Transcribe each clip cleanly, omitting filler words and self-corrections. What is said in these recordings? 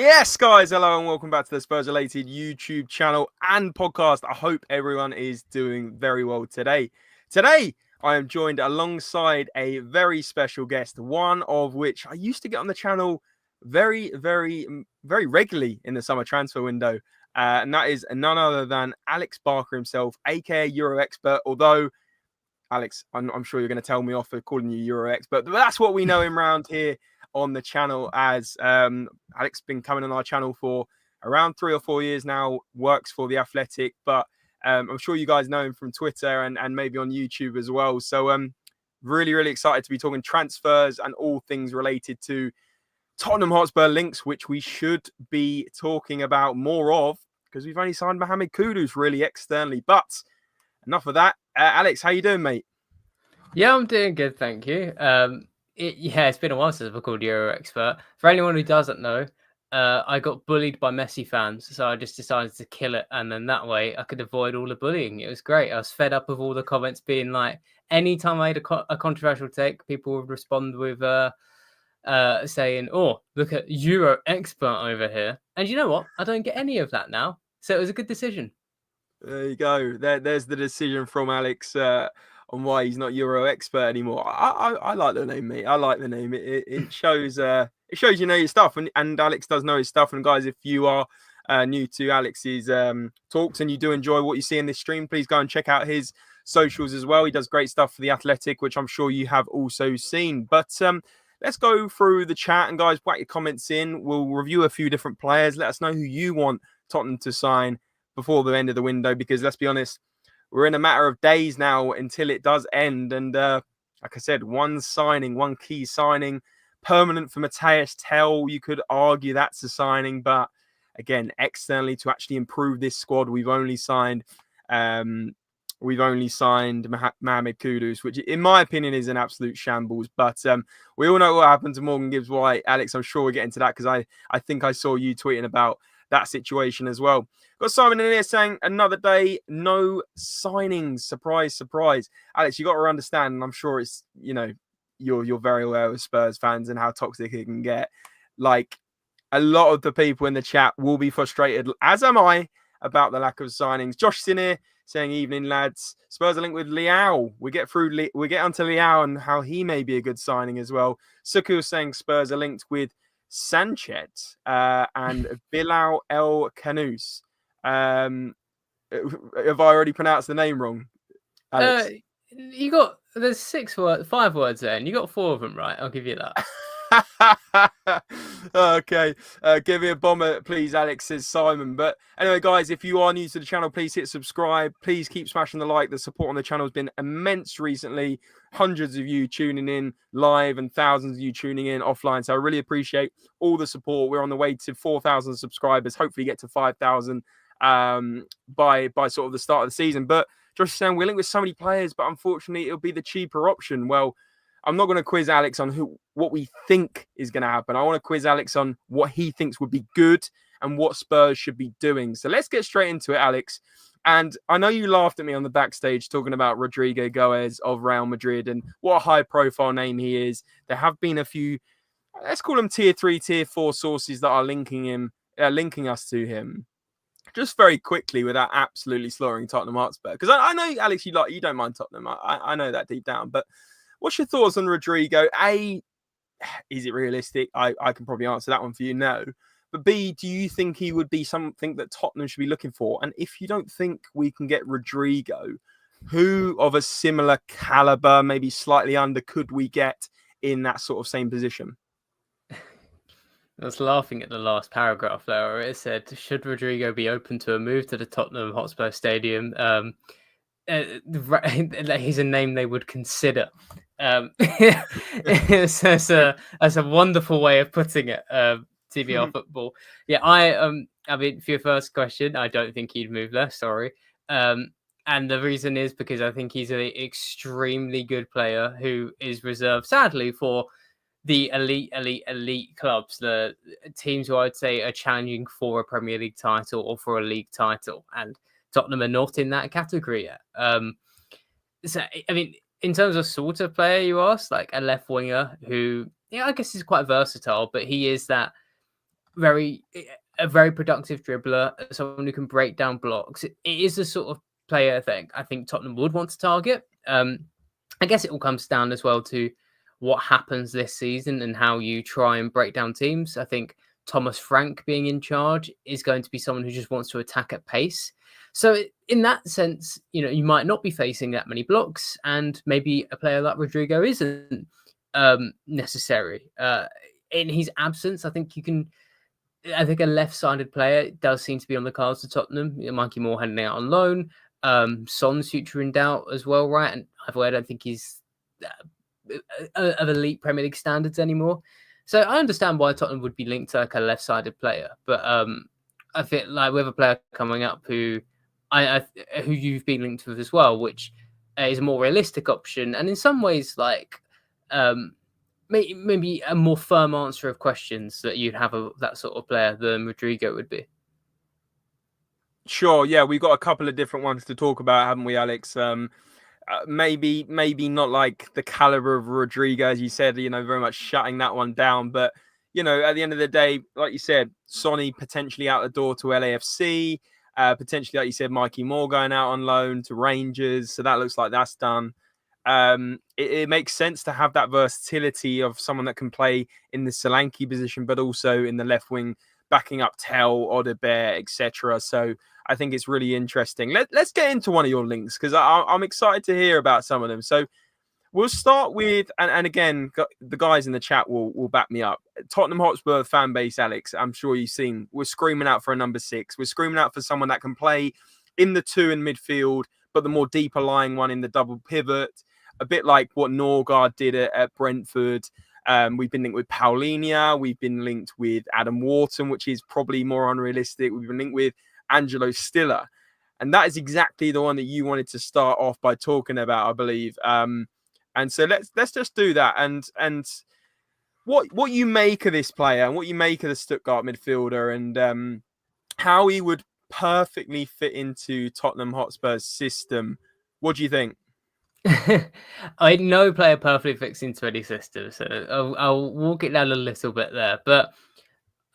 Yes, guys, hello and welcome back to the Spurs-Related YouTube channel and podcast. I hope everyone is doing very well today. Today, I am joined alongside a very special guest, one of which I used to get on the channel very regularly in the summer transfer window. And that is none other than Alex Barker himself, aka Euro Expert. Although, Alex, I'm sure you're going to tell me off for calling you Euro Expert, but that's what we know him around here on the channel as. Alex been coming on our channel for around 3 or 4 years now, works for The Athletic, but I'm sure you guys know him from Twitter and maybe on YouTube as well. So really excited to be talking transfers and all things related to Tottenham Hotspur links, which we should be talking about more of because we've only signed Mohamed Kudus really externally. But enough of that. Alex, how you doing, mate? Yeah, I'm doing good, thank you. It's been a while since I've called Euro Expert. For anyone who doesn't know, I got bullied by Messi fans, so I just decided to kill it, and then that way I could avoid all the bullying. It was great. I was fed up of all the comments being like, anytime I had a controversial take, people would respond with saying, "Oh, look at Euro Expert over here." And you know what? I don't get any of that now, so it was a good decision. There you go. There's the decision from Alex on why he's not Euro Expert anymore. I like the name, mate. I like the name. It shows you know your stuff, and Alex does know his stuff. And guys, if you are new to Alex's talks and you do enjoy what you see in this stream, please go and check out his socials as well. He does great stuff for The Athletic, which I'm sure you have also seen. But let's go through the chat, and guys, whack your comments in. We'll review a few different players. Let us know who you want Tottenham to sign before the end of the window, because let's be honest, we're in a matter of days now until it does end. And like I said, one key signing, permanent for Matthias Tell. You could argue that's a signing, but again, externally to actually improve this squad, we've only signed Mohamed Kudus, which in my opinion is an absolute shambles. But we all know what happened to Morgan Gibbs-White. Alex, I'm sure we'll get into that because I think I saw you tweeting about that situation as well. Got Simon in here saying another day, no signings. Surprise. Alex, you got to understand, and I'm sure it's, you're very aware of Spurs fans and how toxic it can get. Like, a lot of the people in the chat will be frustrated, as am I, about the lack of signings. Josh Sinner saying, evening, lads. Spurs are linked with Liao. We get onto Liao and how he may be a good signing as well. Suku saying Spurs are linked with Sanchez and Bilal El Kanous. Have I already pronounced the name wrong, Alex? There's 5 words there, and you got 4 of them right. I'll give you that. Okay, give me a bomber, please, Alex, says Simon. But anyway, guys, if you are new to the channel, please hit subscribe. Please keep smashing the like. The support on the channel has been immense recently. Hundreds of you tuning in live and thousands of you tuning in offline. So I really appreciate all the support. We're on the way to 4,000 subscribers. Hopefully get to 5,000 by sort of the start of the season. But Josh is saying we're linked with so many players, but unfortunately it'll be the cheaper option. Well, I'm not going to quiz Alex on what we think is going to happen. I want to quiz Alex on what he thinks would be good and what Spurs should be doing. So let's get straight into it, Alex. And I know you laughed at me on the backstage talking about Rodrygo Goes of Real Madrid and what a high-profile name he is. There have been a few, let's call them tier 3, tier 4 sources that are linking us to him. Just very quickly, without absolutely slaughtering Tottenham Hotspur, because I know, Alex, you don't mind Tottenham. I know that deep down, but what's your thoughts on Rodrygo? A, is it realistic? I can probably answer that one for you, no. But B, do you think he would be something that Tottenham should be looking for? And if you don't think we can get Rodrygo, who of a similar caliber, maybe slightly under, could we get in that sort of same position? I was laughing at the last paragraph there where it said, should Rodrygo be open to a move to the Tottenham Hotspur Stadium? He's a name they would consider. That's a wonderful way of putting it. TBR football. Yeah, I mean, for your first question, I don't think he'd move there. Sorry. And the reason is because I think he's an extremely good player who is reserved, sadly, for the elite clubs, the teams who I'd say are challenging for a Premier League title or for a league title, and Tottenham are not in that category yet. So I mean, in terms of sort of player you asked, like a left winger who, I guess is quite versatile, but he is that a very productive dribbler, someone who can break down blocks. It is the sort of player that I think Tottenham would want to target. I guess it all comes down as well to what happens this season and how you try and break down teams. I think Thomas Frank being in charge is going to be someone who just wants to attack at pace. So in that sense, you might not be facing that many blocks, and maybe a player like Rodrygo isn't necessary. In his absence, I think a left-sided player does seem to be on the cards to Tottenham. Mikey Moore heading out on loan. Son's future in doubt as well, right? And I don't think he's of elite Premier League standards anymore. So I understand why Tottenham would be linked to like a left-sided player, but I feel like we have a player coming up who who you've been linked with as well, which is a more realistic option, and in some ways, like maybe a more firm answer of questions that you'd have that sort of player than Rodrygo would be. Sure, yeah, we've got a couple of different ones to talk about, haven't we, Alex? Maybe not like the caliber of Rodrygo, as you said, very much shutting that one down. But, at the end of the day, like you said, Sonny potentially out the door to LAFC, potentially, like you said, Mikey Moore going out on loan to Rangers. So that looks like that's done. It makes sense to have that versatility of someone that can play in the Solanke position, but also in the left wing, backing up Tel, Odobert, etc. So I think it's really interesting. Let's get into one of your links, because I'm excited to hear about some of them. So we'll start with, and again, the guys in the chat will back me up. Tottenham Hotspur fan base, Alex, I'm sure you've seen, we're screaming out for a number 6. We're screaming out for someone that can play in the 2 in midfield, but the more deeper lying one in the double pivot, a bit like what Norgard did at Brentford. We've been linked with Paulinho. We've been linked with Adam Wharton, which is probably more unrealistic. We've been linked with Angelo Stiller. And that is exactly the one that you wanted to start off by talking about, I believe. And so let's just do that. And what you make of this player and what you make of the Stuttgart midfielder, and how he would perfectly fit into Tottenham Hotspur's system. What do you think? I know player perfectly fits into any system, so I'll walk it down a little bit there. But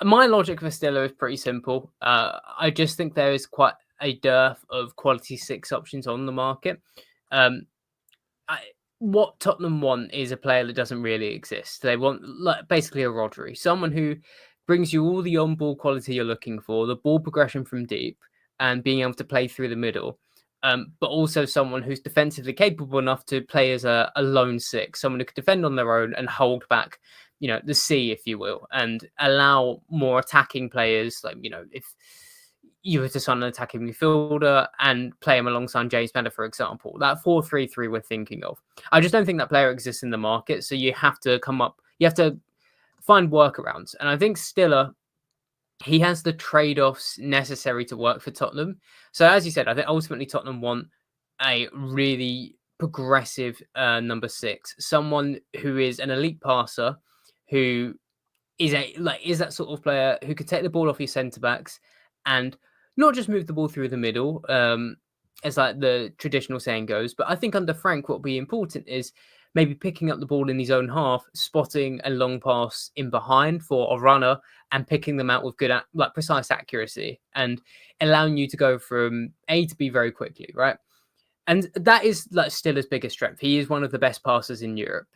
my logic for Stiller is pretty simple. I just think there is quite a dearth of quality 6 options on the market. What Tottenham want is a player that doesn't really exist. They want basically a Rodri, someone who brings you all the on-ball quality you're looking for, the ball progression from deep, and being able to play through the middle. But also someone who's defensively capable enough to play as a lone 6, someone who could defend on their own and hold back, the C, if you will, and allow more attacking players, like, if you were to sign an attacking midfielder and play him alongside James Bender, for example, that 4-3-3 we're thinking of. I just don't think that player exists in the market. So you have to find workarounds. And I think Stiller, he has the trade-offs necessary to work for Tottenham. So as you said, I think ultimately Tottenham want a really progressive number 6, someone who is an elite passer, who is that sort of player who could take the ball off your centre backs and not just move the ball through the middle, as like the traditional saying goes. But I think under Frank, what will be important is maybe picking up the ball in his own half, spotting a long pass in behind for a runner, and picking them out with good, precise accuracy, and allowing you to go from A to B very quickly, right? And that is Stiller's biggest strength. He is one of the best passers in Europe.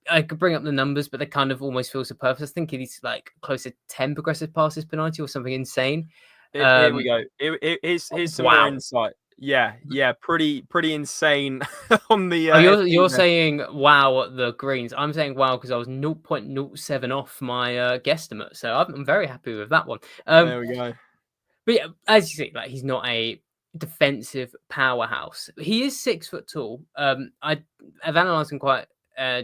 I could bring up the numbers, but they kind of almost feel superfluous. I think he's close to 10 progressive passes per 90 or something insane. Here we go. Here's some more insight. Yeah, pretty insane on the. You're saying wow at the greens. I'm saying wow because I was 0.07 off my guesstimate, so I'm very happy with that one. There we go. But yeah, as you see, he's not a defensive powerhouse. He is 6 foot tall. I've analysed him quite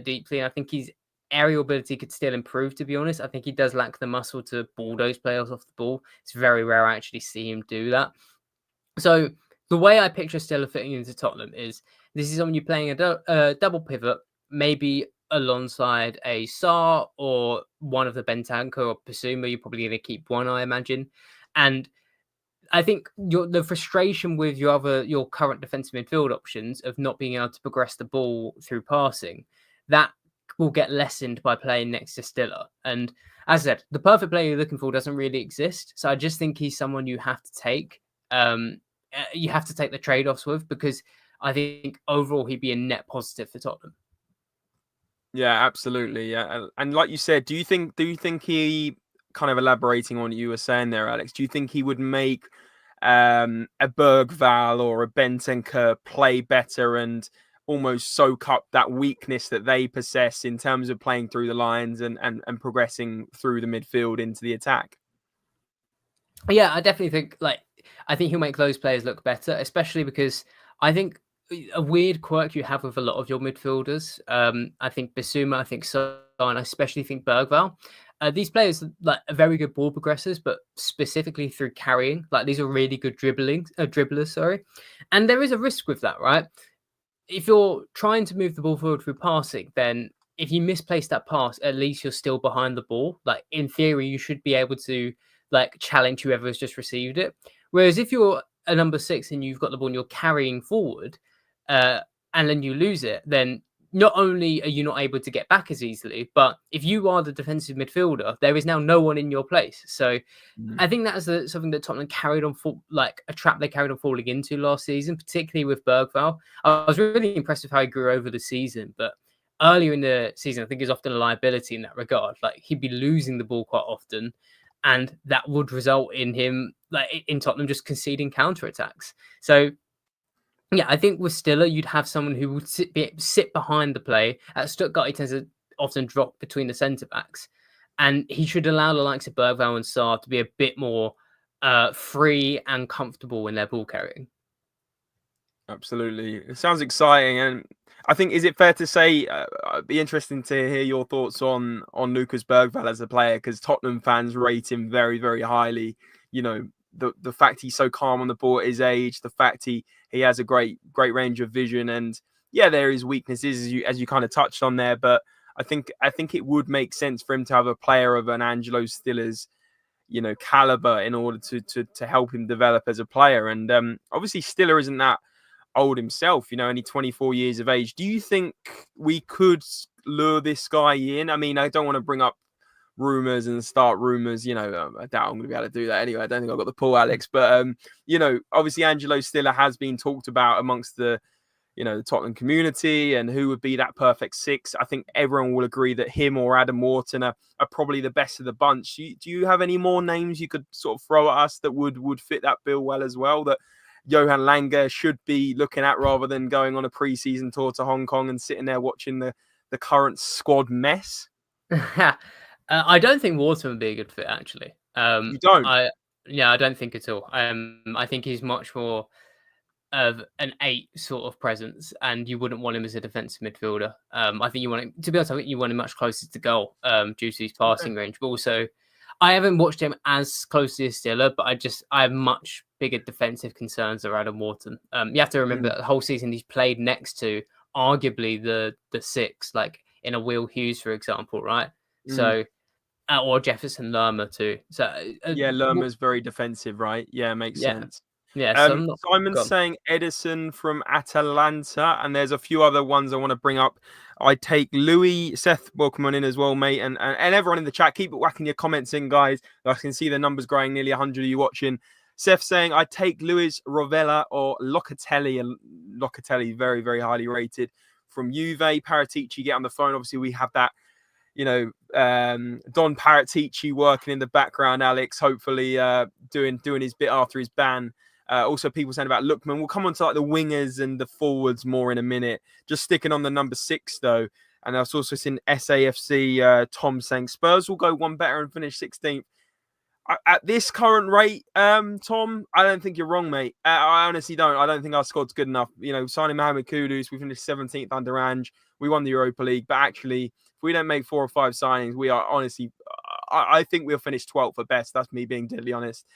deeply, and I think his aerial ability could still improve, to be honest. I think he does lack the muscle to bulldoze players off the ball. It's very rare I actually see him do that. So the way I picture Stiller fitting into Tottenham is this is someone you're playing a double pivot, maybe alongside a Sarr or one of the Bentancur or Basuma. You're probably going to keep one, I imagine. And I think the frustration with your current defensive midfield options of not being able to progress the ball through passing, that will get lessened by playing next to Stiller. And as I said, the perfect player you're looking for doesn't really exist. So I just think he's someone you have to take. You have to take the trade-offs with, because I think overall he'd be a net positive for Tottenham. Yeah, absolutely. Yeah, and like you said, do you think he, kind of elaborating on what you were saying there, Alex? Do you think he would make a Bergvall or a Bentancur play better and almost soak up that weakness that they possess in terms of playing through the lines and progressing through the midfield into the attack? Yeah, I definitely think I think he'll make those players look better, especially because I think a weird quirk you have with a lot of your midfielders. I think Bissouma, I think so, and I especially think Bergvall. These players are very good ball progressors, but specifically through carrying. These are really good dribblers, sorry. And there is a risk with that, right? If you're trying to move the ball forward through passing, then if you misplace that pass, at least you're still behind the ball. In theory, you should be able to challenge whoever has just received it. Whereas if you're a number 6 and you've got the ball and you're carrying forward, and then you lose it, then not only are you not able to get back as easily, but if you are the defensive midfielder, there is now no one in your place. So I think that is something that Tottenham carried on, a trap they carried on falling into last season, particularly with Bergvall. I was really impressed with how he grew over the season, but earlier in the season, I think he's often a liability in that regard. He'd be losing the ball quite often, and that would result in him, in Tottenham, just conceding counterattacks. So yeah, I think with Stiller, you'd have someone who would sit behind the play. At Stuttgart, he tends to often drop between the centre backs, and he should allow the likes of Bergvall and Sarr to be a bit more free and comfortable in their ball carrying. Absolutely, it sounds exciting, and I think, is it fair to say, it'd be interesting to hear your thoughts on Lucas Bergvall as a player, because Tottenham fans rate him very, very highly. The fact he's so calm on the ball at his age, the fact he has a great range of vision, and yeah, there is weaknesses as you kind of touched on there, but I think it would make sense for him to have a player of an Angelo Stiller's caliber in order to help him develop as a player. And obviously Stiller isn't that old himself, only 24 years of age. Do you think we could lure this guy in? I mean, I don't want to bring up rumors and start rumors, I doubt I'm going to be able to do that anyway. I don't think I've got the pull, Alex, but obviously Angelo Stiller has been talked about amongst the the Tottenham community and who would be that perfect 6. I think everyone will agree that him or Adam Wharton are probably the best of the bunch. Do you have any more names you could sort of throw at us that would fit that bill well as well, that Johan Lange should be looking at, rather than going on a pre-season tour to Hong Kong and sitting there watching the current squad mess? I don't think Wharton would be a good fit, actually. You don't? I don't think at all. I think he's much more of an 8 sort of presence, and you wouldn't want him as a defensive midfielder. I think you want him, to be honest, I think you want him much closer to goal due to his passing range. But also, I haven't watched him as closely as Stiller, but I have much bigger defensive concerns around Adam Wharton. You have to remember that the whole season he's played next to arguably the 6, in a Will Hughes, for example, right? So, or Jefferson Lerma too. So yeah, Lerma's very defensive, right? Yeah, makes sense. Yeah, Simon's saying Edison from Atalanta, and there's a few other ones I want to bring up. I take Louis. Seth, welcome on in as well, mate, and everyone in the chat. Keep whacking your comments in, guys. I can see the numbers growing. Nearly 100 of you watching. Seth saying I take Luis Rovella or Locatelli, and Locatelli very, very highly rated from Juve. Paratici, get on the phone. Obviously, we have that. Don Paratici working in the background, Alex, hopefully doing his bit after his ban. Also, people saying about Lookman. We'll come on to the wingers and the forwards more in a minute. Just sticking on the number 6, though. And I was also seeing SAFC, Tom saying Spurs will go one better and finish 16th. At this current rate, Tom, I don't think you're wrong, mate. I honestly don't. I don't think our squad's good enough. Signing Mohamed Kudus, we finished 17th under Ange. We won the Europa League. But actually, if we don't make 4 or 5 signings, we are honestly... I think we'll finish 12th at best. That's me being deadly honest.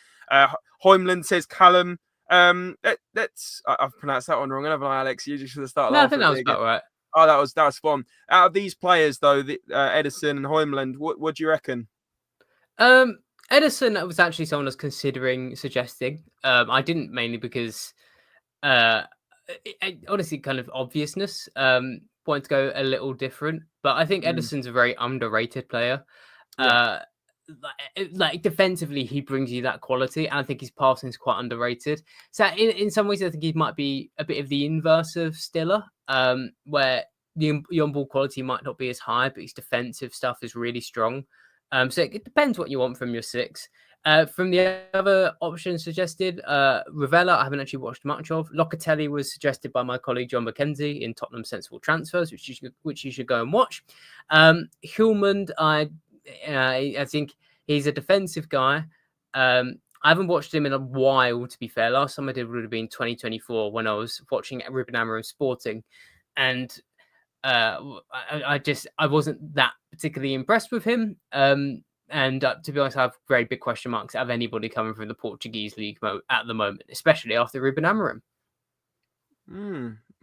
Heung says Callum. I've pronounced that one wrong, haven't I, Alex? You just should have started. No, I think that was about right. Oh, that was fun. Out of these players, though, Edison and Heung, what do you reckon? Edison was actually someone I was considering suggesting. I didn't, mainly because honestly, kind of obviousness. wanted to go a little different, but I think Ederson's a very underrated player. Yeah. Like defensively, he brings you that quality, and I think his passing is quite underrated. So in some ways, I think he might be a bit of the inverse of Stiller, where the on-ball quality might not be as high, but his defensive stuff is really strong. So it depends what you want from your six. From the other options suggested, Ravella, I haven't actually watched much of. Locatelli was suggested by my colleague John McKenzie in Tottenham Sensible Transfers, which you should go and watch. Heung, I think he's a defensive guy. I haven't watched him in a while, to be fair. Last time I did would have been 2024 when I was watching Ruben Amorim Sporting, and I wasn't that particularly impressed with him. And to be honest, I have very big question marks out of anybody coming from the Portuguese league at the moment, especially after Ruben Amorim.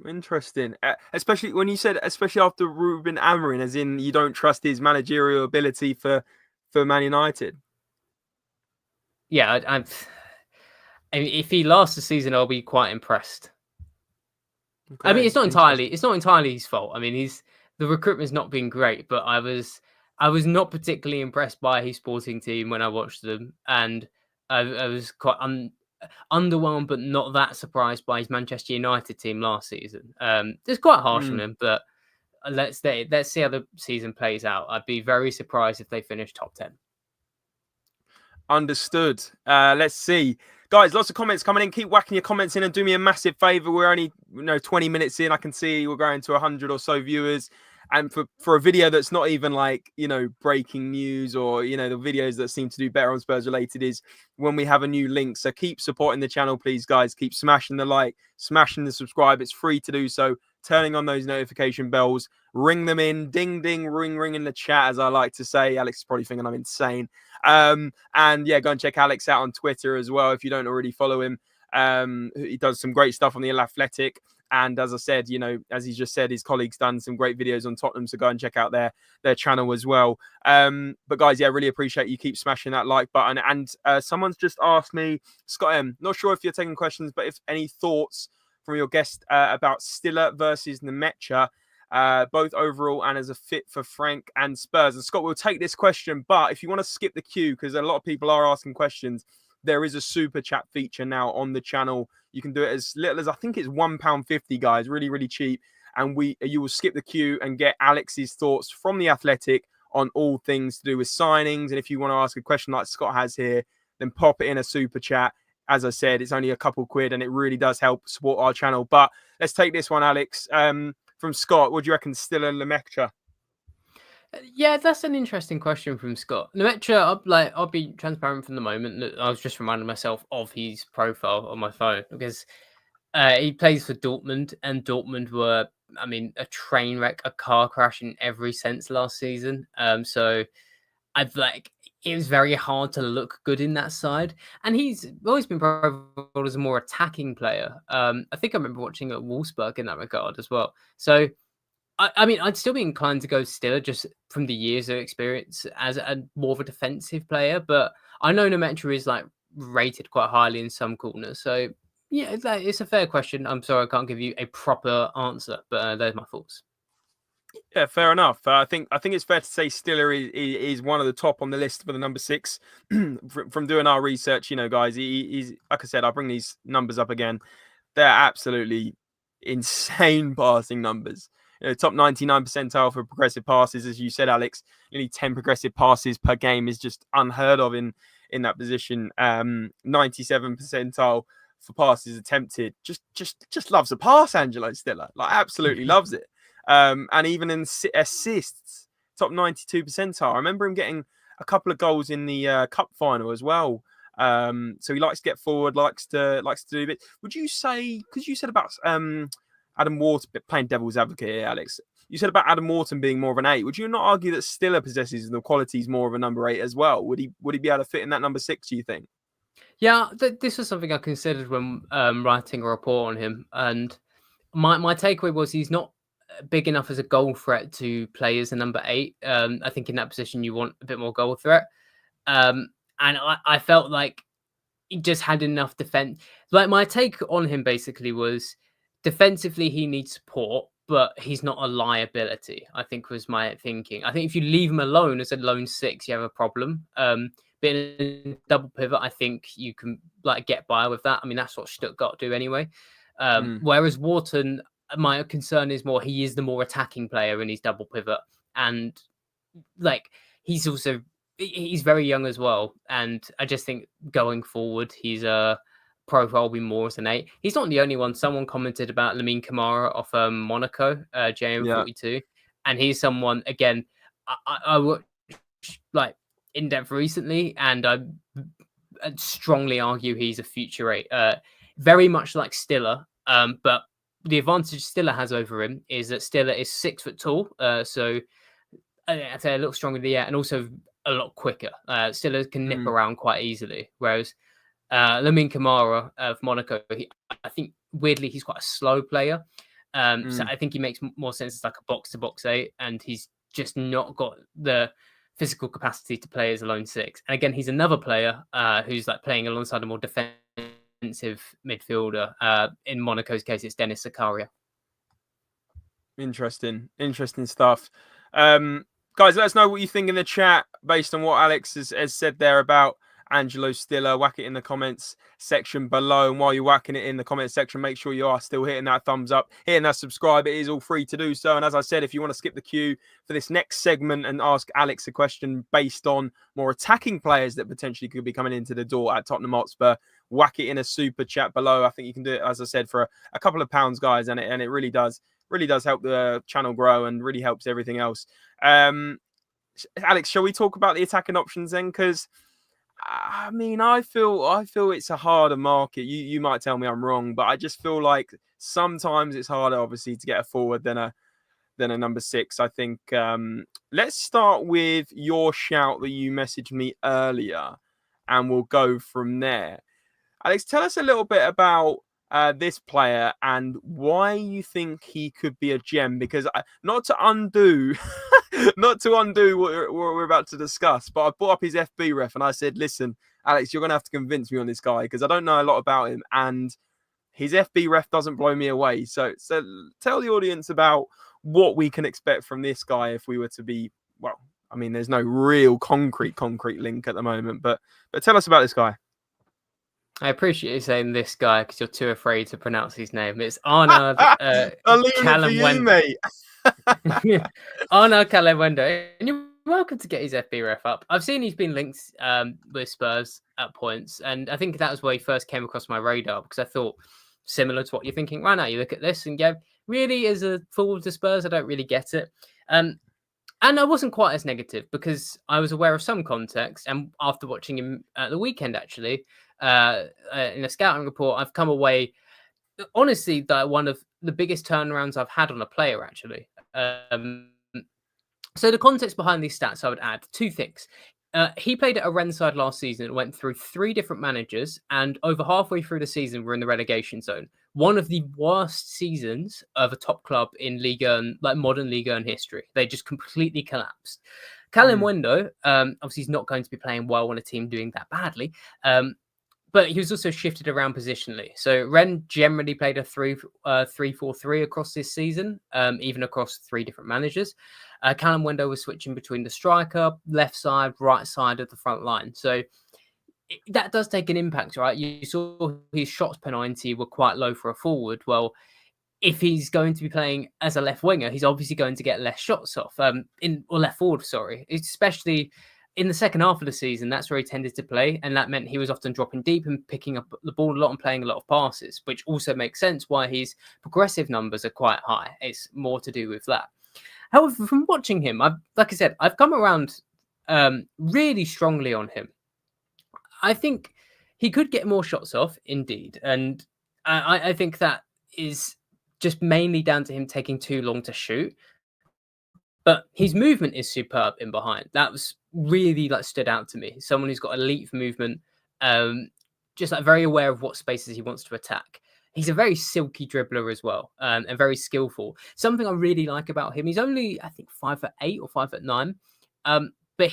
Interesting. Especially when you said, especially after Ruben Amorim, as in you don't trust his managerial ability for Man United. Yeah, I mean, if he lasts the season, I'll be quite impressed. Okay, I mean, it's not entirely his fault. I mean, the recruitment's not been great, but I was not particularly impressed by his Sporting team when I watched them, and I was quite underwhelmed, but not that surprised by his Manchester United team last season. It's quite harsh on him, but let's see how the season plays out. I'd be very surprised if they finish top 10. Understood. Let's see. Guys, lots of comments coming in. Keep whacking your comments in and do me a massive favor. We're only 20 minutes in. I can see we're going to 100 or so viewers. And for a video that's not even like, breaking news or, the videos that seem to do better on Spurs Related is when we have a new link. So keep supporting the channel, please, guys. Keep smashing the like, smashing the subscribe. It's free to do so. Turning on those notification bells, ring them in, ding, ding, ring, ring in the chat, as I like to say. Alex is probably thinking I'm insane. And yeah, go and check Alex out on Twitter as well if you don't already follow him. He does some great stuff on the Athletic. And as I said, as he just said, his colleagues done some great videos on Tottenham. So go and check out their channel as well. But guys, yeah, really appreciate you keep smashing that like button. And someone's just asked me, Scott not sure if you're taking questions, but if any thoughts from your guest about Stiller versus Nemecha, both overall and as a fit for Frank and Spurs. And Scott, we'll take this question, but if you want to skip the queue, because a lot of people are asking questions, there is a super chat feature now on the channel. You can do it as little as, I think it's £1.50, guys. Really, really cheap. And you will skip the queue and get Alex's thoughts from the Athletic on all things to do with signings. And if you want to ask a question like Scott has here, then pop it in a super chat. As I said, it's only a couple quid and it really does help support our channel. But let's take this one, Alex. From Scott, what do you reckon, Stiller and Nemecha? Yeah, that's an interesting question from Scott. Nemecha, I'll be transparent from the moment. I was just reminding myself of his profile on my phone because he plays for Dortmund, and Dortmund were, a train wreck, a car crash in every sense last season. So it was very hard to look good in that side. And he's always been profiled as a more attacking player. I think I remember watching at Wolfsburg in that regard as well. So, I'd still be inclined to go Stiller just from the years of experience as a more of a defensive player. But I know Nemecha is rated quite highly in some corners. So, yeah, it's a fair question. I'm sorry I can't give you a proper answer, but there's my thoughts. Yeah, fair enough. I think it's fair to say Stiller is one of the top on the list for the number 6. From doing our research, guys, he's like I said, I'll bring these numbers up again. They're absolutely insane passing numbers. Top 99 percentile for progressive passes, as you said, Alex. Nearly 10 progressive passes per game is just unheard of in that position. 97 percentile for passes attempted. Just loves a pass, Angelo Stiller. Absolutely loves it. And even in assists, top 92 percentile. I remember him getting a couple of goals in the cup final as well. So he likes to get forward, likes to do a bit. Would you say, because you said about Adam Wharton, playing devil's advocate here, Alex, you said about Adam Wharton being more of an 8. Would you not argue that Stiller possesses the qualities more of a number 8 as well? Would he be able to fit in that number 6, do you think? Yeah, this was something I considered when writing a report on him. And my takeaway was he's not big enough as a goal threat to play as a number 8. I think in that position you want a bit more goal threat. And I felt like he just had enough defense. My take on him basically was defensively he needs support, but he's not a liability, I think was my thinking. I think if you leave him alone as a lone 6, you have a problem. But in a double pivot, I think you can like get by with that. I mean, that's what Stuttgart do anyway. Whereas Wharton, my concern is more he is the more attacking player in his double pivot, and like he's very young as well. And I just think going forward, he's a profile will be more as an 8. He's not the only one. Someone commented about Lamine Camara off Monaco, JM42, and he's someone again. I watched like in depth recently, and I'd strongly argue he's a future 8. Very much like Stiller, but the advantage Stiller has over him is that Stiller is 6 foot tall, so I'd say a little stronger in the air and also a lot quicker. Stiller can nip around quite easily, whereas Lamine Camara of Monaco, I think weirdly he's quite a slow player. So I think he makes more sense as like a box-to-box 8, and he's just not got the physical capacity to play as a lone 6. And again, he's another player who's like playing alongside a more defensive midfielder. In Monaco's case, it's Denis Zakaria. Interesting stuff. Guys, let us know what you think in the chat based on what Alex has said there about Angelo Stiller. Whack it in the comments section below. And while you're whacking it in the comments section, make sure you are still hitting that thumbs up, hitting that subscribe. It is all free to do so. And as I said, if you want to skip the queue for this next segment and ask Alex a question based on more attacking players that potentially could be coming into the door at Tottenham Hotspur, whack it in a super chat below. I think you can do it, as I said, for a couple of pounds, guys. And it really does help the channel grow and really helps everything else. Alex, shall we talk about the attacking options then? Because I mean, I feel it's a harder market. You might tell me I'm wrong, but I just feel like sometimes it's harder, obviously, to get a forward than a number 6. I think. Let's start with your shout that you messaged me earlier, and we'll go from there. Alex, tell us a little bit about this player and why you think he could be a gem. Because not to undo what we're about to discuss, but I brought up his FB ref and I said, listen, Alex, you're going to have to convince me on this guy because I don't know a lot about him and his FB ref doesn't blow me away. So tell the audience about what we can expect from this guy if we were to be, well, I mean, there's no real concrete link at the moment, but tell us about this guy. I appreciate you saying this guy because you're too afraid to pronounce his name. It's Arnaud Calem-Wendo, mate. Arnaud Calem-Wendo, and you're welcome to get his FB ref up. I've seen he's been linked with Spurs at points, and I think that was where he first came across my radar because I thought similar to what you're thinking right now. You look at this and go, really, as a forward to Spurs, I don't really get it. And I wasn't quite as negative because I was aware of some context, and after watching him at the weekend, actually. In a scouting report, I've come away, honestly, that one of the biggest turnarounds I've had on a player, actually. So the context behind these stats, I would add 2 things. He played at a Rennes side last season and went through 3 different managers, and over halfway through the season, we're in the relegation zone. One of the worst seasons of a top club in Ligue 1, like modern Ligue 1 history. They just completely collapsed. Calem-Wendo, obviously, he's not going to be playing well on a team doing that badly. But he was also shifted around positionally. So Rennes generally played a 3-4-3 across this season, even across 3 different managers. Calem-Wendo was switching between the striker, left side, right side of the front line. So that does take an impact, right? You saw his shots per 90 were quite low for a forward. Well, if he's going to be playing as a left winger, he's obviously going to get less shots off, or left forward, sorry, especially in the second half of the season. That's where he tended to play, and that meant he was often dropping deep and picking up the ball a lot and playing a lot of passes, which also makes sense why his progressive numbers are quite high. It's more to do with that. However, from watching him, I've come around really strongly on him. I think he could get more shots off, indeed, and I think that is just mainly down to him taking too long to shoot. But his movement is superb in behind. That was really stood out to me. Someone who's got elite movement, just very aware of what spaces he wants to attack. He's a very silky dribbler as well, and very skillful. Something I really like about him. He's only, I think, 5'8" or 5'9", but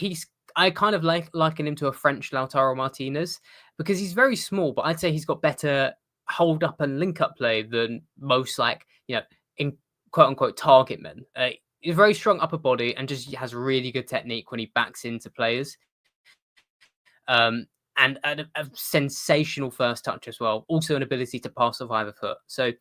I kind of liken him to a French Lautaro Martinez because he's very small, but I'd say he's got better hold up and link up play than most quote unquote target men. He's a very strong upper body and just has really good technique when he backs into players. And a sensational first touch as well. Also an ability to pass off either foot. So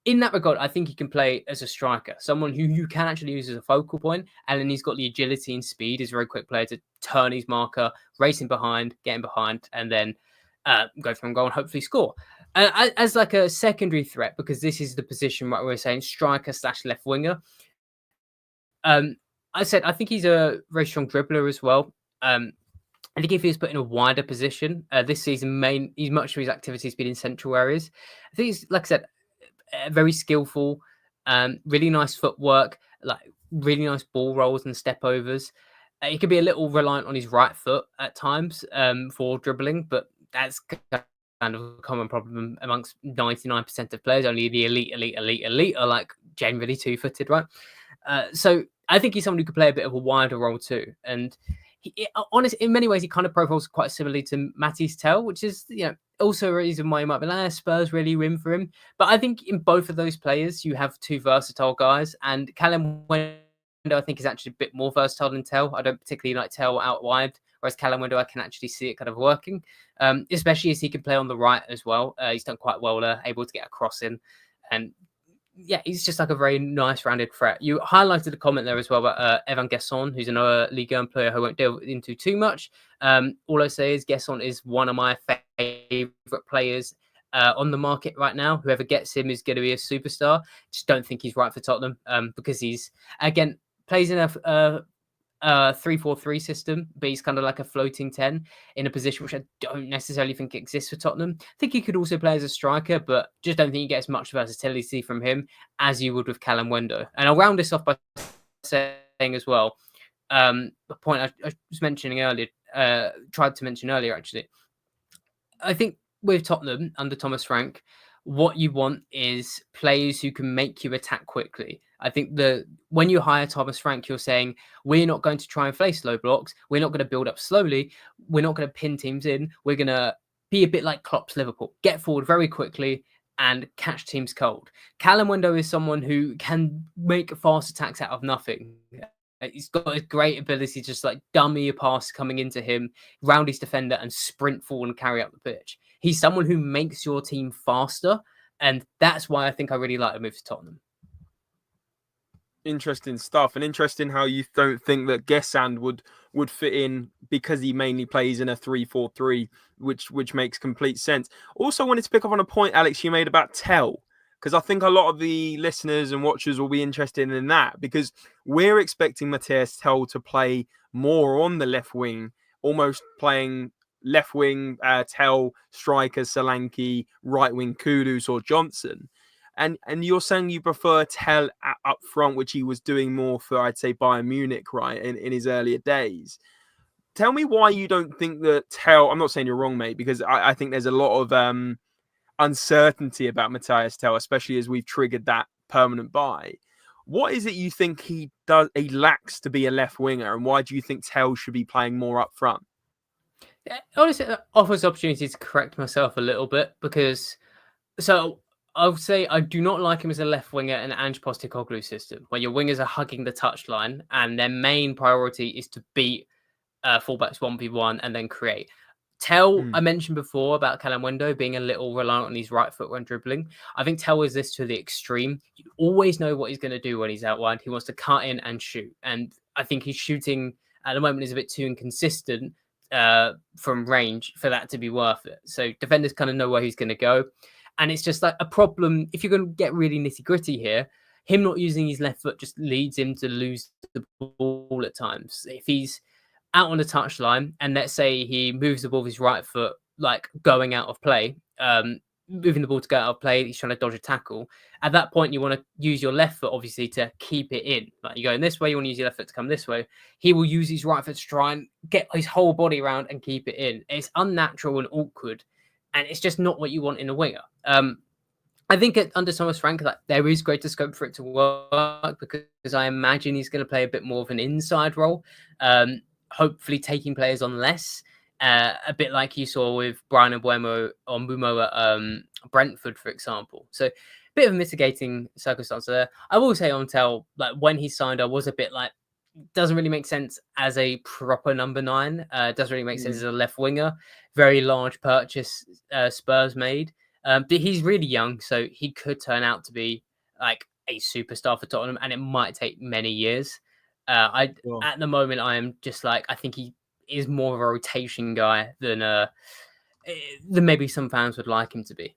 in that regard, I think he can play as a striker, someone who you can actually use as a focal point, and then he's got the agility and speed. He's a very quick player to turn his marker, racing behind, getting behind, and then go from goal and hopefully score. As like a secondary threat, because this is the position where we're saying striker / left winger. I think he's a very strong dribbler as well. I think if he was put in a wider position this season, much of his activity has been in central areas. I think he's, like I said, very skillful, really nice footwork, like really nice ball rolls and step overs. He could be a little reliant on his right foot at times for dribbling, but that's kind of a common problem amongst 99% of players. Only the elite are like generally two-footed, right? So I think he's someone who could play a bit of a wider role too. And honestly, in many ways, he kind of profiles quite similarly to Mathys Tel, which is, also a reason why you might be like, Spurs really win for him. But I think in both of those players, you have two versatile guys, and Callum Wendo, I think, is actually a bit more versatile than Tel. I don't particularly like Tel out wide, whereas Callum Wendo, I can actually see it kind of working, especially as he can play on the right as well. He's done quite well there, able to get a cross in, and yeah, he's just like a very nice rounded threat. You highlighted a comment there as well about Evan Gesson, who's another Ligue 1 player who I won't delve into too much. All I say is Gesson is one of my favourite players on the market right now. Whoever gets him is going to be a superstar. Just don't think he's right for Tottenham because he's, again, plays in a 3-4-3 system, but he's kind of like a floating 10 in a position which I don't necessarily think exists for Tottenham. I think he could also play as a striker, but just don't think you get as much versatility from him as you would with Callum Wendo. And I'll round this off by saying as well, the point I was mentioning earlier, tried to mention earlier actually. I think with Tottenham under Thomas Frank, what you want is players who can make you attack quickly. I think when you hire Thomas Frank, you're saying, we're not going to try and play slow blocks. We're not going to build up slowly. We're not going to pin teams in. We're going to be a bit like Klopp's Liverpool. Get forward very quickly and catch teams cold. Callum Wendo is someone who can make fast attacks out of nothing. He's got a great ability to just like dummy a pass coming into him, round his defender and sprint forward and carry up the pitch. He's someone who makes your team faster. And that's why I think I really like to move to Tottenham. Interesting stuff, and interesting how you don't think that Gesson would fit in because he mainly plays in a 3-4-3, which makes complete sense. Also wanted to pick up on a point, Alex, you made about Tel, because I think a lot of the listeners and watchers will be interested in that, because we're expecting Matthias Tel to play more on the left wing, almost playing left wing Tel, striker Solanke, right wing Kudus or Johnson. And you're saying you prefer Tel up front, which he was doing more for, I'd say, Bayern Munich, right, in his earlier days. Tell me why you don't think that Tel... I'm not saying you're wrong, mate, because I think there's a lot of uncertainty about Matthias Tel, especially as we've triggered that permanent buy. What is it you think he lacks to be a left winger, and why do you think Tel should be playing more up front? Honestly, it offers opportunity to correct myself a little bit, because... I would say I do not like him as a left winger in Ange Postecoglou system, where your wingers are hugging the touchline and their main priority is to beat fullbacks 1v1 and then create. Tel, I mentioned before about Callum Wendo being a little reliant on his right foot when dribbling. I think Tel is this to the extreme. You always know what he's going to do when he's out wide. He wants to cut in and shoot. And I think his shooting at the moment is a bit too inconsistent from range for that to be worth it. So defenders kind of know where he's going to go. And it's just like a problem. If you're going to get really nitty gritty here, him not using his left foot just leads him to lose the ball at times. If he's out on the touchline and let's say he moves the ball with his right foot, like going out of play, moving the ball to go out of play, he's trying to dodge a tackle. At that point, you want to use your left foot, obviously, to keep it in. Like you're going this way, you want to use your left foot to come this way. He will use his right foot to try and get his whole body around and keep it in. It's unnatural and awkward. And it's just not what you want in a winger. I think under Thomas Frank, there is greater scope for it to work because I imagine he's going to play a bit more of an inside role, hopefully taking players on less, a bit like you saw with Brian Mbeumo or Mbumo at Brentford, for example. So bit of a mitigating circumstance there. I will say on Tel, like when he signed, I was a bit like, doesn't really make sense as a proper number 9. Doesn't really make sense as a left winger. Very large purchase Spurs made. But he's really young, so he could turn out to be like a superstar for Tottenham, and it might take many years. At the moment, I am just like, I think he is more of a rotation guy than maybe some fans would like him to be.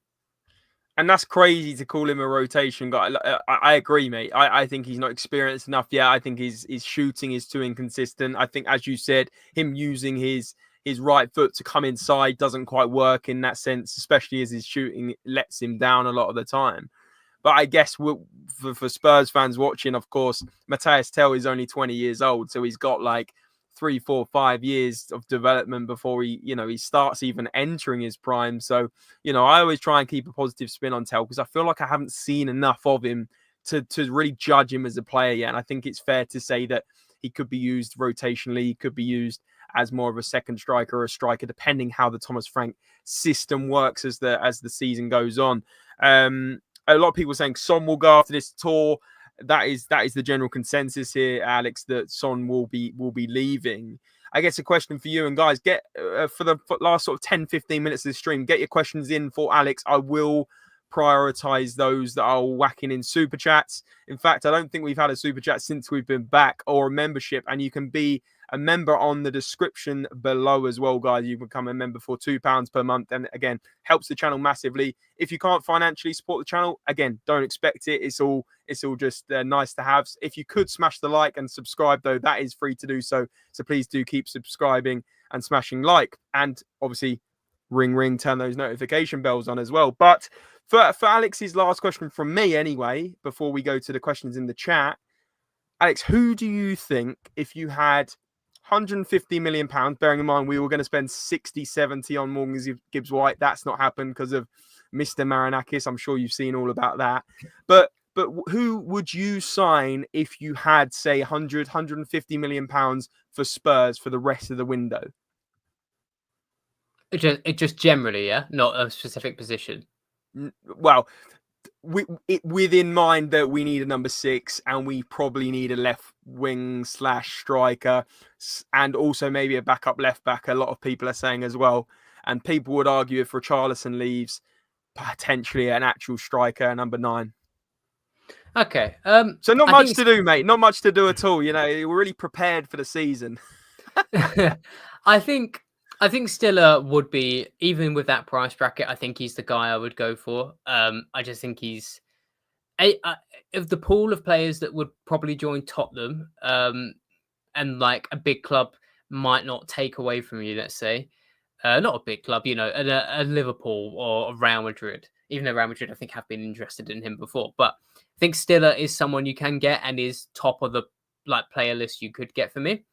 And that's crazy to call him a rotation guy. I agree, mate. I think he's not experienced enough yet. I think his shooting is too inconsistent. I think, as you said, him using his right foot to come inside doesn't quite work in that sense, especially as his shooting lets him down a lot of the time. But I guess for Spurs fans watching, of course, Matthias Tel is only 20 years old. So he's got like 3, 4, 5 years of development before he starts even entering his prime. So, I always try and keep a positive spin on Tel because I feel like I haven't seen enough of him to really judge him as a player yet. And I think it's fair to say that he could be used rotationally. He could be used as more of a second striker or a striker, depending how the Thomas Frank system works as the season goes on. A lot of people saying Son will go after this tour. That is the general consensus here, Alex, that Son will be leaving. I guess a question for you, and guys, get for the last sort of 10-15 minutes of the stream, get your questions in for Alex. I will prioritize those that are whacking in super chats. In fact, I don't think we've had a super chat since we've been back, or a membership, and you can be a member on the description below as well, guys. You can become a member for £2 per month, and again, helps the channel massively. If you can't financially support the channel, again, don't expect it. It's all just nice to have. If you could smash the like and subscribe, though, that is free to do so. So please do keep subscribing and smashing like, and obviously ring, turn those notification bells on as well. But for Alex's last question from me, anyway, before we go to the questions in the chat, Alex, who do you think, if you had £150 million, bearing in mind we were going to spend 60-70 on Morgan Gibbs-White. That's not happened because of Mr. Marinakis. I'm sure you've seen all about that. But who would you sign if you had, say, £150 million for Spurs for the rest of the window? It just generally, yeah? Not a specific position. Well, with in mind that we need a number 6 and we probably need a left wing / striker, and also maybe a backup left back. A lot of people are saying as well, and people would argue if Richarlison leaves, potentially an actual striker, number 9. Okay. So not much to do, mate. Not much to do at all. We're really prepared for the season. I think Stiller would be, even with that price bracket, I think he's the guy I would go for. I just think he's of the pool of players that would probably join Tottenham, and like a big club might not take away from you, let's say. Not a big club, a Liverpool or a Real Madrid. Even though Real Madrid, I think, have been interested in him before. But I think Stiller is someone you can get and is top of the player list you could get for me.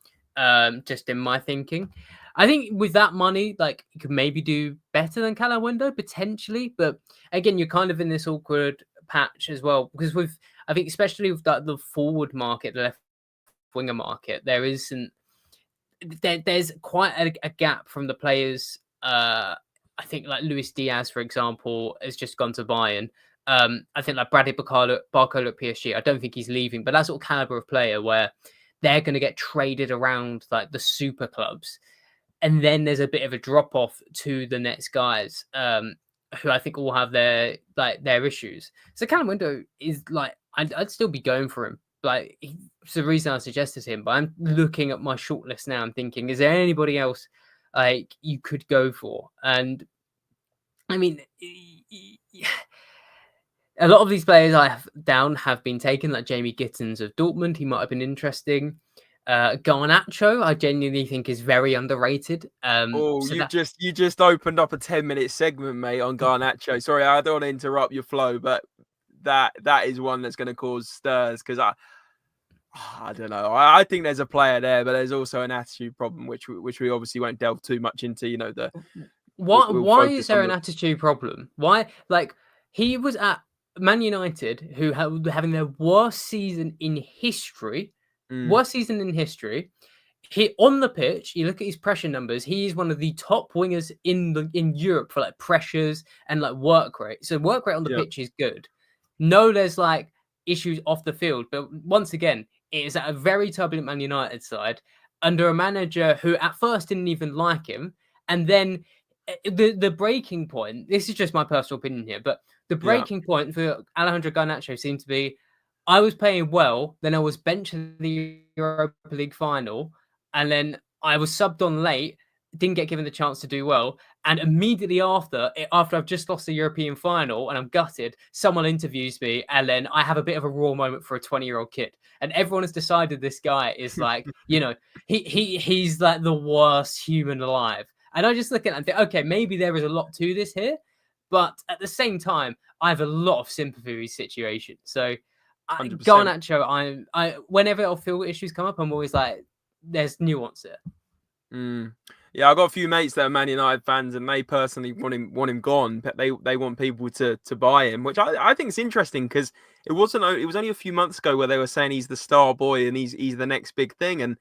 Just in my thinking. I think with that money, you could maybe do better than Callum Window, potentially. But again, you're kind of in this awkward patch as well. Because I think especially with the forward market, the left winger market, there's quite a gap from the players. I think Luis Diaz, for example, has just gone to Bayern. I think Bradley Barcola at PSG, I don't think he's leaving, but that sort of caliber of player where they're going to get traded around the super clubs. And then there's a bit of a drop off to the next guys who I think all have their issues. So Callum Window is I'd still be going for him. It's the reason I suggested him. But I'm looking at my shortlist now. I'm thinking, is there anybody else you could go for? And I mean, a lot of these players I have down have been taken, like Jamie Gittins of Dortmund. He might have been interesting. Garnacho, I genuinely think is very underrated. You just opened up a 10-minute segment, mate, on Garnacho. Sorry, I don't want to interrupt your flow, but that is one that's going to cause stirs because I don't know. I think there's a player there, but there's also an attitude problem, which we obviously won't delve too much into. Why is there an attitude problem? Why he was at Man United, who having their worst season in history. Worst season in history. He on the pitch, you look at his pressure numbers, he's one of the top wingers in Europe for pressures and work rate. So work rate on the pitch is good. No, there's like issues off the field, but once again, it is at a very turbulent Man United side under a manager who at first didn't even like him, and then the breaking point. This is just my personal opinion here, but the Yeah. breaking point for Alejandro Garnacho seemed to be, I was playing well, then I was benched in the Europa League final, and then I was subbed on late, didn't get given the chance to do well, and immediately after I've just lost the European final and I'm gutted, someone interviews me, and then I have a bit of a raw moment for a 20-year-old kid, and everyone has decided this guy is like, he's like the worst human alive. And I just look at it and think, okay, maybe there is a lot to this here, but at the same time, I have a lot of sympathy for his situation. So, 100%. Garnacho, I whenever I feel issues come up, I'm always like, there's nuance there. Yeah, I got a few mates that are Man United fans, and they personally want him gone. But they want people to buy him, which I think is interesting, because it was only a few months ago where they were saying he's the star boy and he's the next big thing. And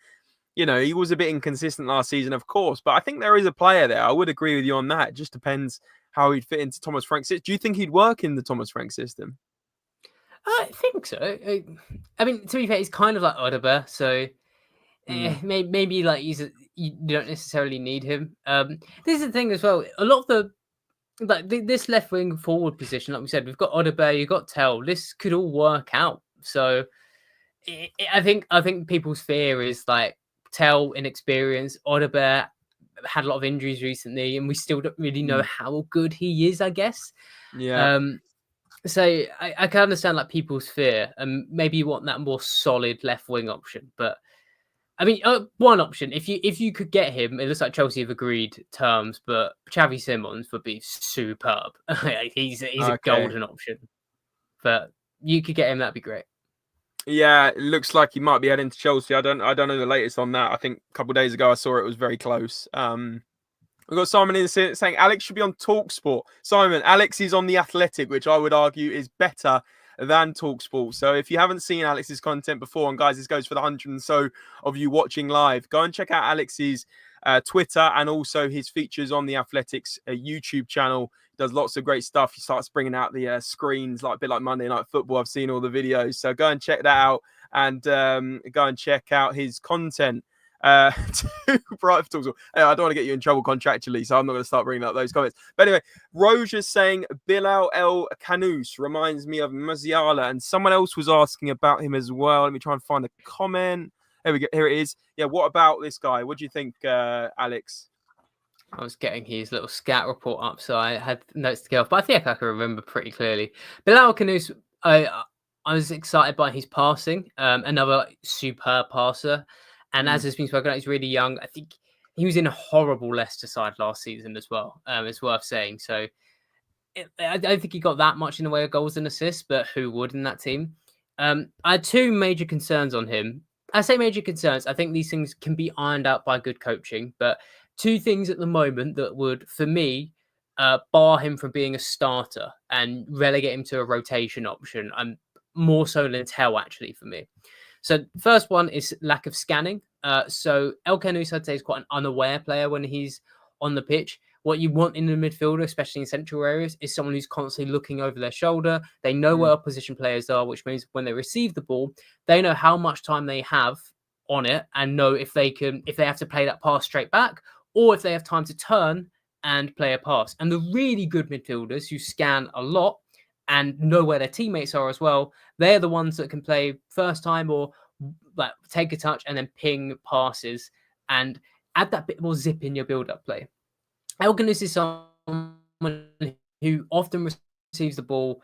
he was a bit inconsistent last season, of course, but I think there is a player there. I would agree with you on that. It just depends how he'd fit into Thomas Frank's system. Do you think he'd work in the Thomas Frank system? I think so. I mean, to be fair, he's kind of like Odegaard, so maybe like you don't necessarily need him. This is the thing as well. A lot of this left wing forward position, like we said, we've got Odegaard, you've got Tell. This could all work out. So I think people's fear is like Tell inexperience. Odegaard had a lot of injuries recently, and we still don't really know how good he is, I guess. Yeah. So I can understand like people's fear, and maybe you want that more solid left wing option. But I mean, one option, if you could get him, it looks like Chelsea have agreed terms, but Xavi Simons would be superb. he's a golden option. But you could get him, that'd be great. Yeah, it looks like he might be heading to Chelsea. I don't know the latest on that. I think a couple of days ago I saw it was very close. We've got Simon in saying Alex should be on TalkSport. Simon, Alex is on The Athletic, which I would argue is better than TalkSport. So if you haven't seen Alex's content before, and guys, this goes for the 100 and so of you watching live, go and check out Alex's Twitter and also his features on The Athletic's YouTube channel. He does lots of great stuff. He starts bringing out the screens, like a bit like Monday Night Football. I've seen all the videos. So go and check that out, and go and check out his content. I don't want to get you in trouble contractually, so I'm not going to start bringing up those comments. But anyway, Roger's saying Bilal El Kanous reminds me of Musiala, and someone else was asking about him as well. Let me try and find a comment. Here we go. Here it is. Yeah, what about this guy? What do you think, Alex? I was getting his little scat report up, so I had notes to go off, but I think I can remember pretty clearly. Bilal Kanous, I was excited by his passing, another superb passer. And as has been spoken about, he's really young. I think he was in a horrible Leicester side last season as well. It's worth saying. So I don't think he got that much in the way of goals and assists, but who would in that team? I had two major concerns on him. I say major concerns. I think these things can be ironed out by good coaching, but two things at the moment that would, for me, bar him from being a starter and relegate him to a rotation option. And more so than Tell, actually, for me. So first one is lack of scanning. So El Kanous, I'd say, is quite an unaware player when he's on the pitch. What you want in the midfielder, especially in central areas, is someone who's constantly looking over their shoulder. They know where opposition players are, which means when they receive the ball, they know how much time they have on it and know if they have to play that pass straight back or if they have time to turn and play a pass. And the really good midfielders who scan a lot and know where their teammates are as well, they're the ones that can play first time or like take a touch and then ping passes and add that bit more zip in your build-up play. El Kanous is someone who often receives the ball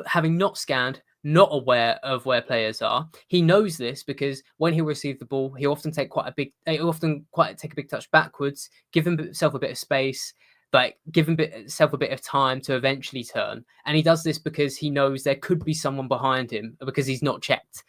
having not scanned, not aware of where players are. He knows this because when he receives the ball, he often take take a big touch backwards, give himself a bit of space, like give himself a bit of time to eventually turn. And he does this because he knows there could be someone behind him because he's not checked.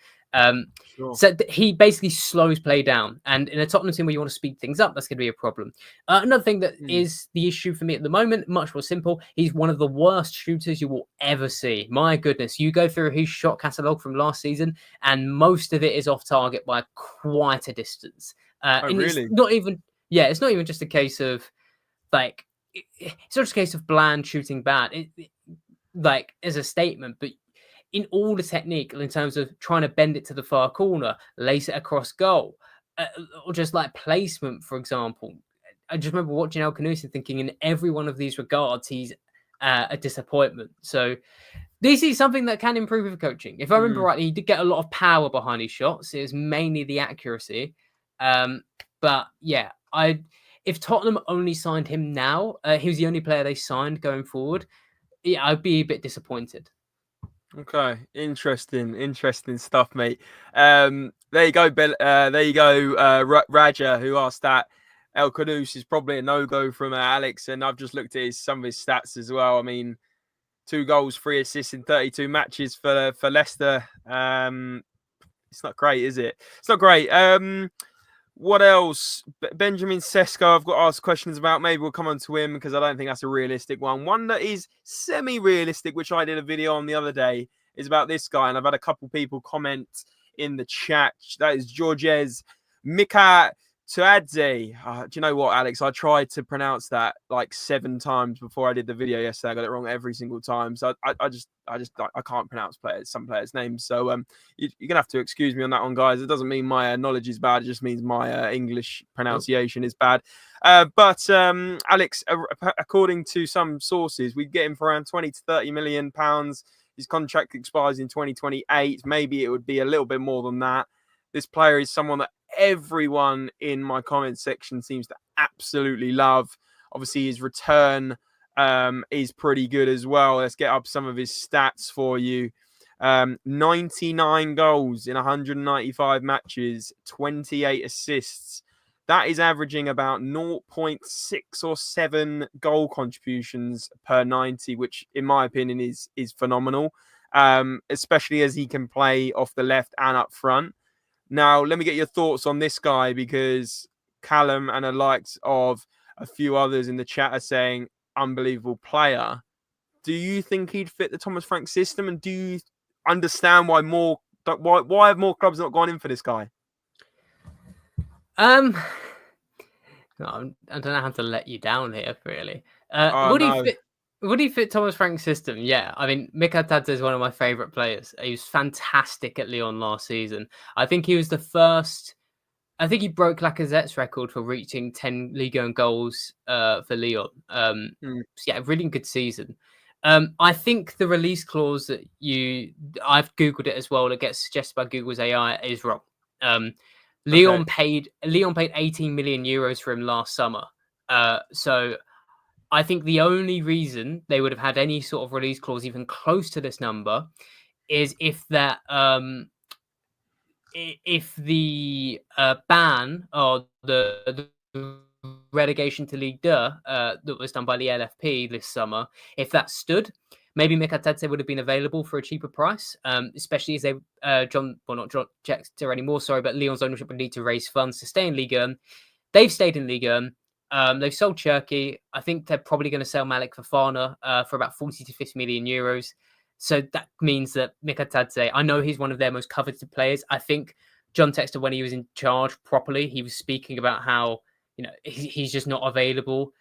So he basically slows play down, and in a Tottenham team where you want to speed things up, that's going to be a problem. Another thing that is the issue for me at the moment, much more simple, he's one of the worst shooters you will ever see. My goodness, you go through his shot catalogue from last season and most of it is off target by quite a distance. And really? It's not even just a case of like, it's not just a case of bland shooting bad. like as a statement, but in all the technique in terms of trying to bend it to the far corner, lace it across goal, or just like placement, for example. I just remember watching El Khanouzi thinking in every one of these regards, he's a disappointment. So this is something that can improve with coaching. If I remember rightly, he did get a lot of power behind his shots. It was mainly the accuracy. But yeah, if Tottenham only signed him now, he was the only player they signed going forward. Yeah, I'd be a bit disappointed. Okay, interesting stuff, mate. There you go, Raja, who asked that. El Khanouzi is probably a no-go from Alex, and I've just looked at some of his stats as well. I mean, 2 goals, 3 assists in 32 matches for Leicester. It's not great, is it? It's not great. What else? Benjamin Sesko, I've got to ask questions about. Maybe we'll come on to him because I don't think that's a realistic one. One that is semi-realistic, which I did a video on the other day, is about this guy. And I've had a couple people comment in the chat. That is Georges Mikautadze. Do you know what, Alex? I tried to pronounce that like 7 times before I did the video yesterday. I got it wrong every single time. So I can't pronounce some players' names. So you're gonna have to excuse me on that one, guys. It doesn't mean my knowledge is bad. It just means my English pronunciation is bad. But Alex, according to some sources, we get him for around 20 to 30 million pounds. His contract expires in 2028. Maybe it would be a little bit more than that. This player is someone that everyone in my comment section seems to absolutely love. Obviously, his return is pretty good as well. Let's get up some of his stats for you. 99 goals in 195 matches, 28 assists. That is averaging about 0.6 or 7 goal contributions per 90, which in my opinion is phenomenal, especially as he can play off the left and up front. Now, let me get your thoughts on this guy, because Callum and the likes of a few others in the chat are saying unbelievable player. Do you think he'd fit the Thomas Frank system? And do you understand why have more clubs not gone in for this guy? No, I don't know how to let you down here, really. Would he fit Thomas Frank's system? Yeah. I mean, Mikautadze is one of my favourite players. He was fantastic at Lyon last season. I think he was the first... I think he broke Lacazette's record for reaching 10 Ligue 1 goals for Lyon. So yeah, really good season. I think the release clause that I've Googled it as well, that gets suggested by Google's AI is wrong. Lyon paid 18 million euros for him last summer. So I think the only reason they would have had any sort of release clause even close to this number is if that if the ban or the relegation to Ligue 2 that was done by the LFP this summer, if that stood, maybe Mikautadze would have been available for a cheaper price, especially as they not John Textor anymore, sorry, but Lyon's ownership would need to raise funds to stay in Ligue 1. They've stayed in Ligue 1. They've sold Cherki. I think they're probably going to sell Malik Fofana for about 40 to 50 million euros. So that means that Mikautadze, I know he's one of their most coveted players. I think John Textor, when he was in charge properly, he was speaking about how, he's just not available.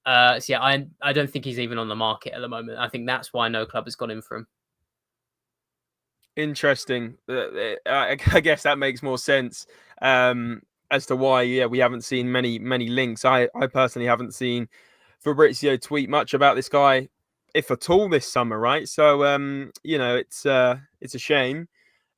So yeah, I don't think he's even on the market at the moment. I think that's why no club has gone in for him. Interesting. I guess that makes more sense as to why, we haven't seen many links. I personally haven't seen Fabrizio tweet much about this guy, if at all, this summer, right? So it's a shame.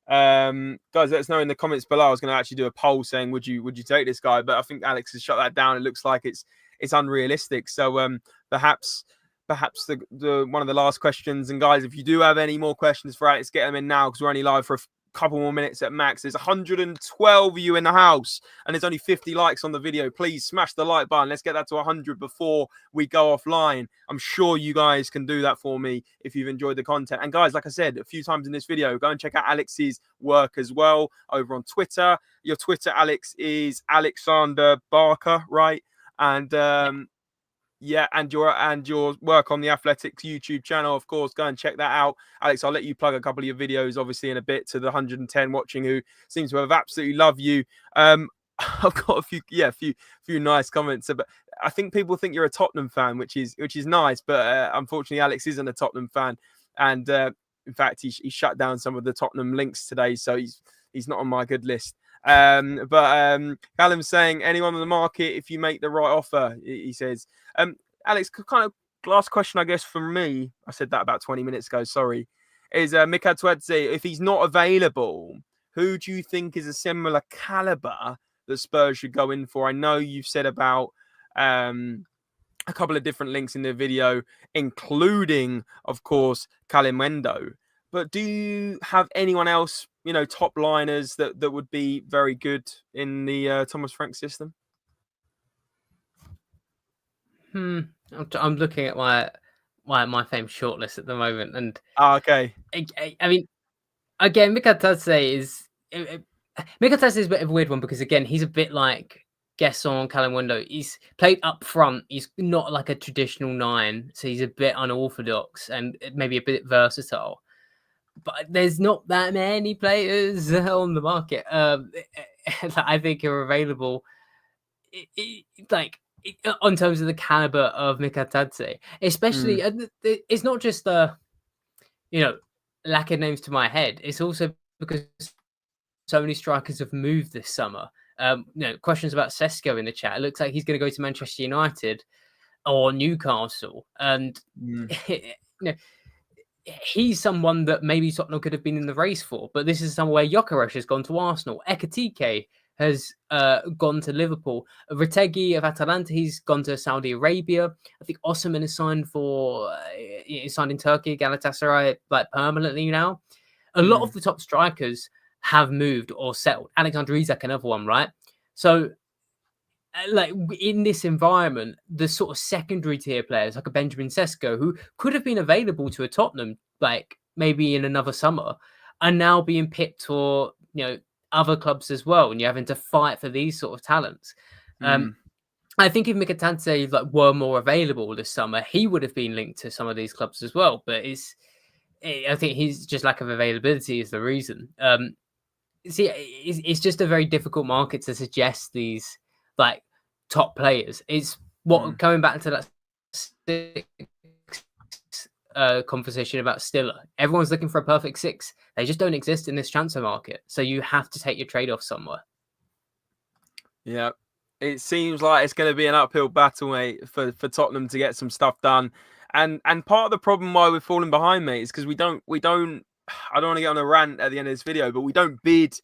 Guys, let us know in the comments below. I was going to actually do a poll saying would you take this guy, but I think Alex has shut that down. It looks like it's unrealistic. So perhaps the one of the last questions, and guys, if you do have any more questions for Alex, get them in now, because we're only live for a couple more minutes at max. There's 112 of you in the house and there's only 50 likes on the video. Please smash the like button. Let's get that to 100 before we go offline. I'm sure you guys can do that for me if you've enjoyed the content. And guys, like I said a few times in this video, go and check out Alex's work as well over on Twitter. Your Twitter, Alex, is Alexander Barker, right? And and your work on the Athletics YouTube channel, of course, go and check that out. Alex, I'll let you plug a couple of your videos, obviously, in a bit, to the 110 watching who seem to have absolutely loved you. I've got a few nice comments, but I think people think you're a Tottenham fan, which is nice, but unfortunately, Alex isn't a Tottenham fan. And in fact, he shut down some of the Tottenham links today, so he's not on my good list. But Callum's saying, anyone on the market if you make the right offer, he says. Alex, kind of last question, I guess, from me. I said that about 20 minutes ago, sorry. Is Mikautadze, if he's not available, who do you think is a similar caliber that Spurs should go in for? I know you've said about a couple of different links in the video, including, of course, Kalimwendo. But do you have anyone else, top liners that would be very good in the Thomas Frank system? I'm looking at my famous shortlist at the moment, and okay. I mean, again, Mikautadze is a bit of a weird one because again, he's a bit like Gesson, Kalimwendo. He's played up front. He's not like a traditional 9, so he's a bit unorthodox and maybe a bit versatile. But there's not that many players on the market that I think are available. On terms of the caliber of Mikautadze, especially, it's not just lack of names to my head. It's also because so many strikers have moved this summer. Questions about Sesko in the chat. It looks like he's going to go to Manchester United or Newcastle, and he's someone that maybe Tottenham could have been in the race for. But this is somewhere Gyökeres has gone to Arsenal. Ekitike has gone to Liverpool. Retegi of Atalanta, he's gone to Saudi Arabia. I think Osimhen is signed in Turkey, Galatasaray, permanently now. A lot of the top strikers have moved or settled. Alexander Isak, another one, right? So, in this environment, the sort of secondary tier players like a Benjamin Sesko, who could have been available to a Tottenham, maybe in another summer, are now being picked for, other clubs as well, and you're having to fight for these sort of talents. I think if Mikautadze were more available this summer, he would have been linked to some of these clubs as well. But I think he's just lack of availability is the reason. It's just a very difficult market to suggest these top players. It's coming back to that conversation about Stiller. Everyone's looking for a perfect 6. They just don't exist in this transfer market. So you have to take your trade-off somewhere. Yeah. It seems like it's going to be an uphill battle, mate, for Tottenham to get some stuff done. And part of the problem why we're falling behind, mate, is because we don't I don't want to get on a rant at the end of this video, but we don't bid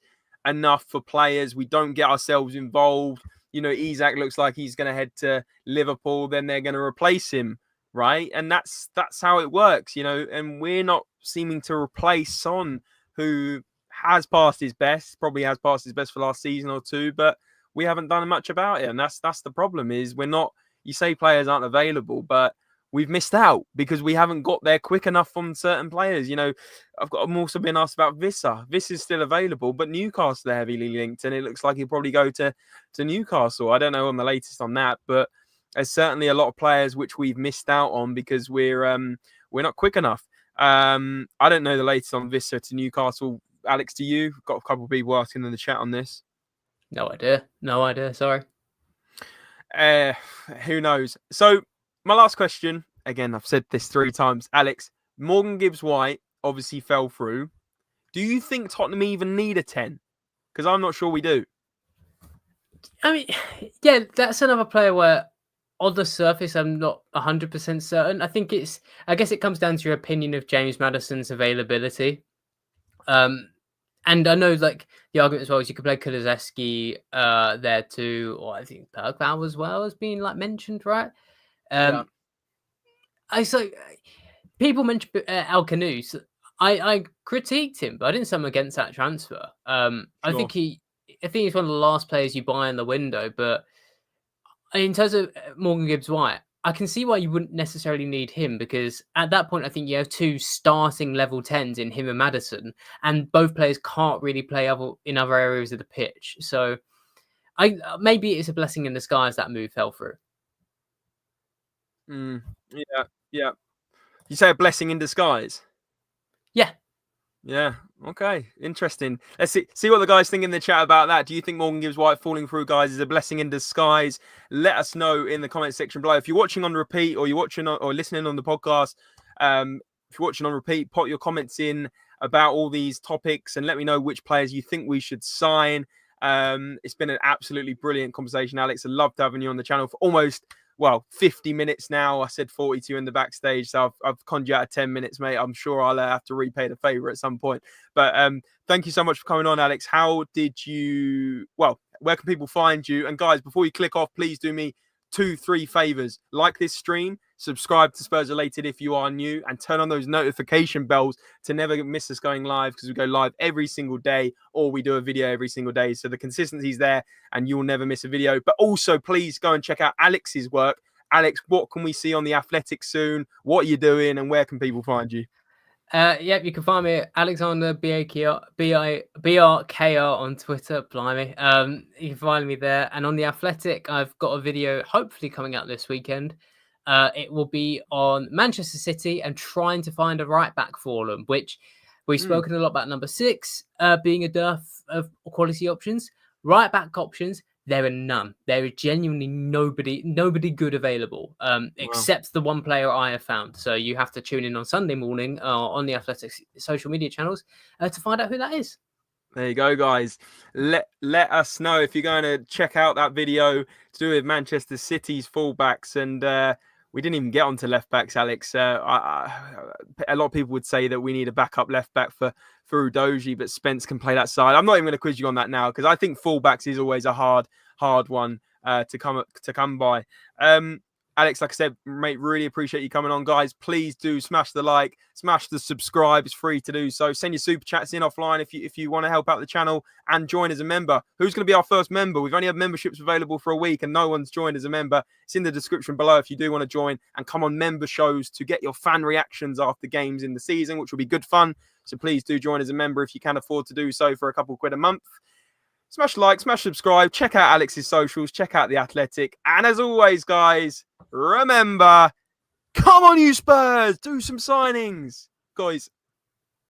enough for players. We don't get ourselves involved. Isak looks like he's going to head to Liverpool, then they're going to replace him, right? And that's how it works, and we're not seeming to replace Son, who has passed his best, probably has passed his best for last season or two, but we haven't done much about it. And that's the problem is we're not, you say players aren't available, but we've missed out because we haven't got there quick enough on certain players. I'm also been asked about Vissa. Vissa's still available, but Newcastle are heavily linked, and it looks like he'll probably go to Newcastle. I don't know on the latest on that, but there's certainly a lot of players which we've missed out on because we're not quick enough. I don't know the latest on Vissa to Newcastle. Alex, do you? Got a couple of people asking in the chat on this. No idea. Sorry. Who knows? So my last question, again, I've said this 3 times. Alex, Morgan Gibbs-White obviously fell through. Do you think Tottenham even need a 10? Because I'm not sure we do. I mean, yeah, that's another player where on the surface, I'm not 100% certain. I guess it comes down to your opinion of James Maddison's availability. And I know, the argument as well is you could play Kulusevski there too, or I think Bergvall as well has been mentioned, right? People mentioned Al Kanous. I critiqued him, but I didn't say I'm against that transfer. Sure. I think he's one of the last players you buy in the window. But in terms of Morgan Gibbs-White, I can see why you wouldn't necessarily need him because at that point, I think you have 2 starting level 10s in him and Maddison, and both players can't really play in other areas of the pitch. So maybe it's a blessing in disguise that move fell through. Yeah. You say a blessing in disguise? Yeah. Okay. Interesting. Let's see what the guys think in the chat about that. Do you think Morgan Gibbs-White falling through, guys, is a blessing in disguise? Let us know in the comment section below. If you're watching on repeat or you're watching or listening on the podcast, if you're watching on repeat, put your comments in about all these topics and let me know which players you think we should sign. It's been an absolutely brilliant conversation, Alex. I loved having you on the channel for almost 50 minutes now. I said 42 in the backstage, so I've conned you out of 10 minutes, mate. I'm sure I'll have to repay the favor at some point. But thank you so much for coming on, Alex. How did you, where can people find you? And guys, before you click off, please do me 2-3 favors. Like this stream, subscribe to SpursRelated if you are new, and turn on those notification bells to never miss us going live, because we go live every single day, or we do a video every single day. So the consistency is there and you'll never miss a video. But also, please go and check out Alex's work. Alex, what can we see on The Athletic soon? What are you doing and where can people find you? Yep, you can find me at Alexander BRKR on Twitter. Blimey. You can find me there. And on The Athletic, I've got a video hopefully coming out this weekend. It will be on Manchester City and trying to find a right back for them, which we've spoken a lot about number 6 being a dearth of quality options. Right back options, there are none. There is genuinely nobody good available, except the one player I have found. So you have to tune in on Sunday morning on the Athletics social media channels to find out who that is. There you go, guys. Let us know if you're going to check out that video to do with Manchester City's fullbacks. And we didn't even get onto left backs, Alex. A lot of people would say that we need a backup left back for Udogie, but Spence can play that side. I'm not even going to quiz you on that now, because I think fullbacks is always a hard one to come by. Alex, like I said, mate, really appreciate you coming on. Guys, please do smash the like, smash the subscribe. It's free to do so. Send your super chats in offline if you want to help out the channel, and join as a member. Who's going to be our first member? We've only had memberships available for a week and no one's joined as a member. It's in the description below if you do want to join and come on member shows to get your fan reactions after games in the season, which will be good fun. So please do join as a member if you can afford to do so for a couple quid a month. Smash like, smash subscribe, check out Alex's socials, check out The Athletic. And as always, guys, remember, come on, you Spurs, do some signings. Guys.